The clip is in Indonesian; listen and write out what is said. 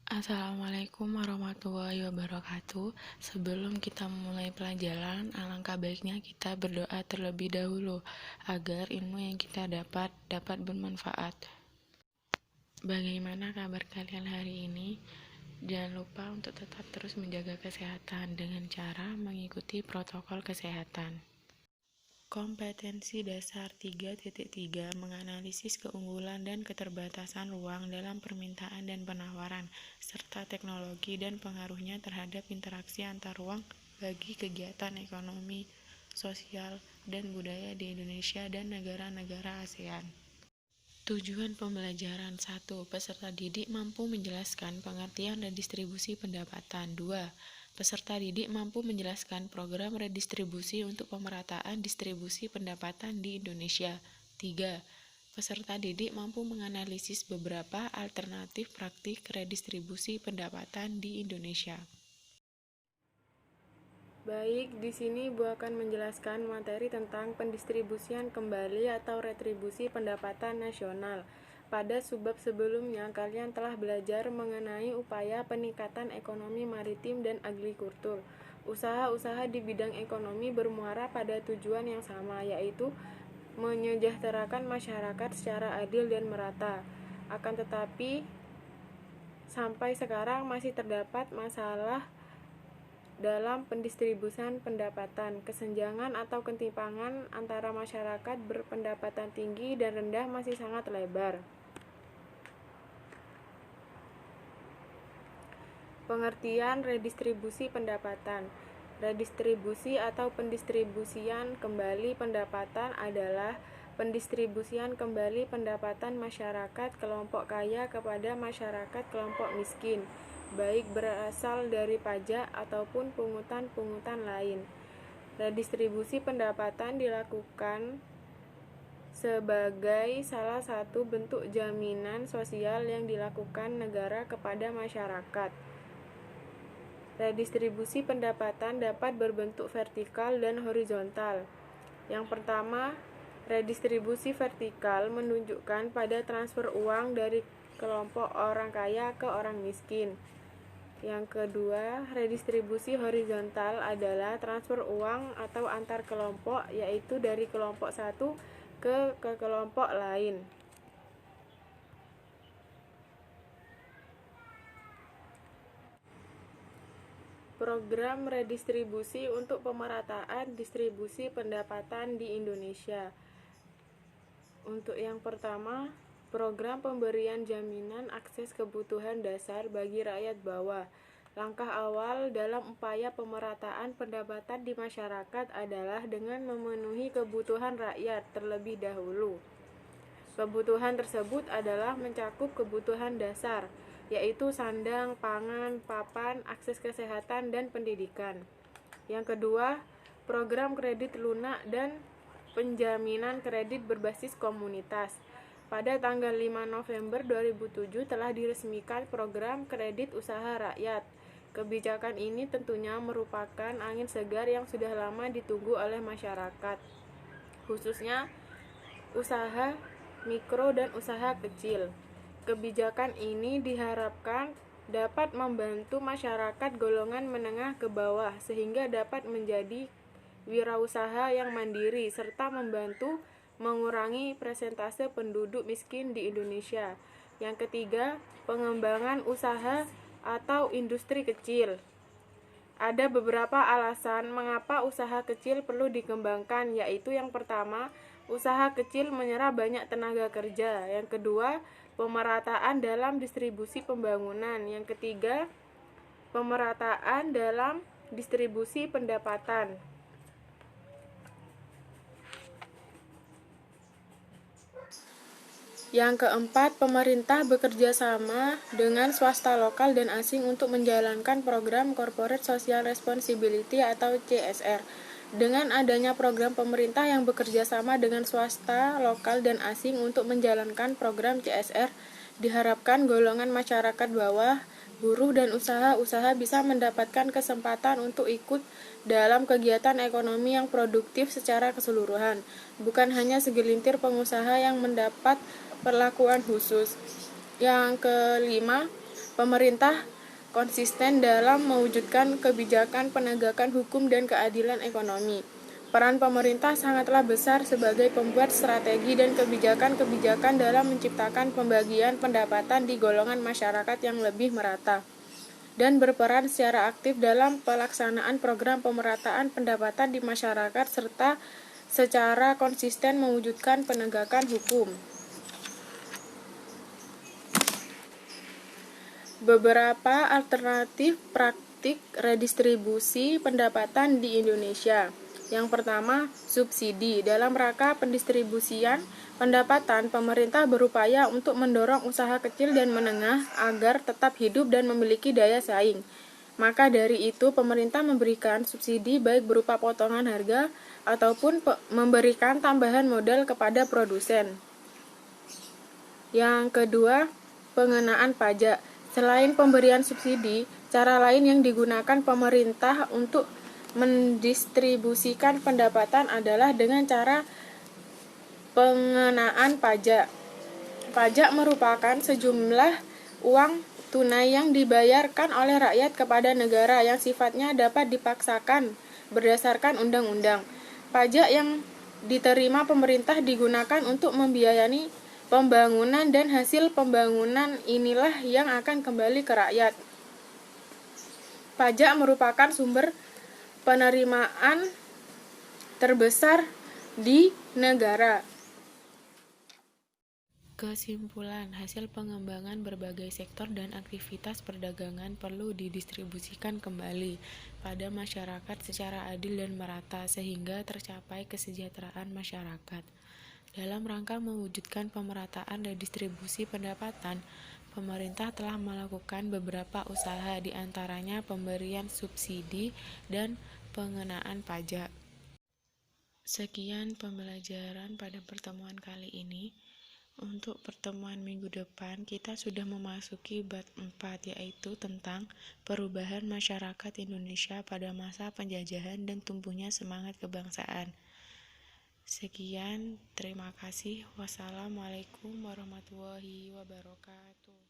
Assalamualaikum warahmatullahi wabarakatuh. Sebelum kita memulai pelajaran, alangkah baiknya kita berdoa terlebih dahulu agar ilmu yang kita dapat bermanfaat. Bagaimana kabar kalian hari ini? Jangan lupa untuk tetap terus menjaga kesehatan dengan cara mengikuti protokol kesehatan. Kompetensi dasar 3.3 menganalisis keunggulan dan keterbatasan ruang dalam permintaan dan penawaran, serta teknologi dan pengaruhnya terhadap interaksi antar ruang bagi kegiatan ekonomi, sosial, dan budaya di Indonesia dan negara-negara ASEAN. Tujuan pembelajaran 1. Peserta didik mampu menjelaskan pengertian dan distribusi pendapatan. 2. Peserta didik mampu menjelaskan program redistribusi untuk pemerataan distribusi pendapatan di Indonesia. 3. Peserta didik mampu menganalisis beberapa alternatif praktik redistribusi pendapatan di Indonesia. Baik, di sini Bu akan menjelaskan materi tentang pendistribusian kembali atau retribusi pendapatan nasional. Pada subbab sebelumnya, kalian telah belajar mengenai upaya peningkatan ekonomi maritim dan agrikultur. Usaha-usaha di bidang ekonomi bermuara pada tujuan yang sama, yaitu menyejahterakan masyarakat secara adil dan merata. Akan tetapi, sampai sekarang masih terdapat masalah dalam pendistribusian pendapatan. Kesenjangan atau ketimpangan antara masyarakat berpendapatan tinggi dan rendah masih sangat lebar. Pengertian redistribusi pendapatan. Redistribusi atau pendistribusian kembali pendapatan adalah pendistribusian kembali pendapatan masyarakat kelompok kaya kepada masyarakat kelompok miskin, baik berasal dari pajak ataupun pungutan-pungutan lain. Redistribusi pendapatan dilakukan sebagai salah satu bentuk jaminan sosial yang dilakukan negara kepada masyarakat. Redistribusi pendapatan dapat berbentuk vertikal dan horizontal. Yang pertama, redistribusi vertikal menunjukkan pada transfer uang dari kelompok orang kaya ke orang miskin. Yang kedua, redistribusi horizontal adalah transfer uang atau antar kelompok, yaitu dari kelompok satu ke kelompok lain. Program redistribusi untuk pemerataan distribusi pendapatan di Indonesia. Untuk yang pertama, program pemberian jaminan akses kebutuhan dasar bagi rakyat bawah. Langkah awal dalam upaya pemerataan pendapatan di masyarakat adalah dengan memenuhi kebutuhan rakyat terlebih dahulu. Kebutuhan tersebut adalah mencakup kebutuhan dasar, yaitu sandang, pangan, papan, akses kesehatan, dan pendidikan. Yang kedua, program kredit lunak dan penjaminan kredit berbasis komunitas. Pada tanggal 5 November 2007 telah diresmikan program kredit usaha rakyat. Kebijakan ini tentunya merupakan angin segar yang sudah lama ditunggu oleh masyarakat, khususnya usaha mikro dan usaha kecil. Kebijakan ini diharapkan dapat membantu masyarakat golongan menengah ke bawah sehingga dapat menjadi wirausaha yang mandiri serta membantu mengurangi persentase penduduk miskin di Indonesia. Yang ketiga, pengembangan usaha atau industri kecil. Ada beberapa alasan mengapa usaha kecil perlu dikembangkan, yaitu yang pertama, usaha kecil menyerap banyak tenaga kerja. Yang kedua, pemerataan dalam distribusi pembangunan. Yang ketiga, pemerataan dalam distribusi pendapatan. Yang keempat, pemerintah bekerja sama dengan swasta lokal dan asing untuk menjalankan program Corporate Social Responsibility atau CSR. Dengan adanya program pemerintah yang bekerja sama dengan swasta lokal dan asing untuk menjalankan program CSR, diharapkan golongan masyarakat bawah, buruh, dan usaha-usaha bisa mendapatkan kesempatan untuk ikut dalam kegiatan ekonomi yang produktif secara keseluruhan, bukan hanya segelintir pengusaha yang mendapat perlakuan khusus. Yang kelima, pemerintah konsisten dalam mewujudkan kebijakan penegakan hukum dan keadilan ekonomi. Peran pemerintah sangatlah besar sebagai pembuat strategi dan kebijakan-kebijakan dalam menciptakan pembagian pendapatan di golongan masyarakat yang lebih merata, dan berperan secara aktif dalam pelaksanaan program pemerataan pendapatan di masyarakat serta secara konsisten mewujudkan penegakan hukum. Beberapa alternatif praktik redistribusi pendapatan di Indonesia. Yang pertama, subsidi. Dalam rangka pendistribusian pendapatan, pemerintah berupaya untuk mendorong usaha kecil dan menengah agar tetap hidup dan memiliki daya saing. Maka dari itu, pemerintah memberikan subsidi baik berupa potongan harga ataupun memberikan tambahan modal kepada produsen. Yang kedua, pengenaan pajak. Selain pemberian subsidi, cara lain yang digunakan pemerintah untuk mendistribusikan pendapatan adalah dengan cara pengenaan pajak. Pajak merupakan sejumlah uang tunai yang dibayarkan oleh rakyat kepada negara yang sifatnya dapat dipaksakan berdasarkan undang-undang. Pajak yang diterima pemerintah digunakan untuk membiayai pembangunan dan hasil pembangunan inilah yang akan kembali ke rakyat. Pajak merupakan sumber penerimaan terbesar di negara. Kesimpulan, hasil pengembangan berbagai sektor dan aktivitas perdagangan perlu didistribusikan kembali pada masyarakat secara adil dan merata sehingga tercapai kesejahteraan masyarakat. Dalam rangka mewujudkan pemerataan redistribusi pendapatan, pemerintah telah melakukan beberapa usaha, di antaranya pemberian subsidi dan pengenaan pajak. Sekian pembelajaran pada pertemuan kali ini. Untuk pertemuan minggu depan, kita sudah memasuki bab 4, yaitu tentang perubahan masyarakat Indonesia pada masa penjajahan dan tumbuhnya semangat kebangsaan. Sekian, terima kasih. Wassalamualaikum warahmatullahi wabarakatuh.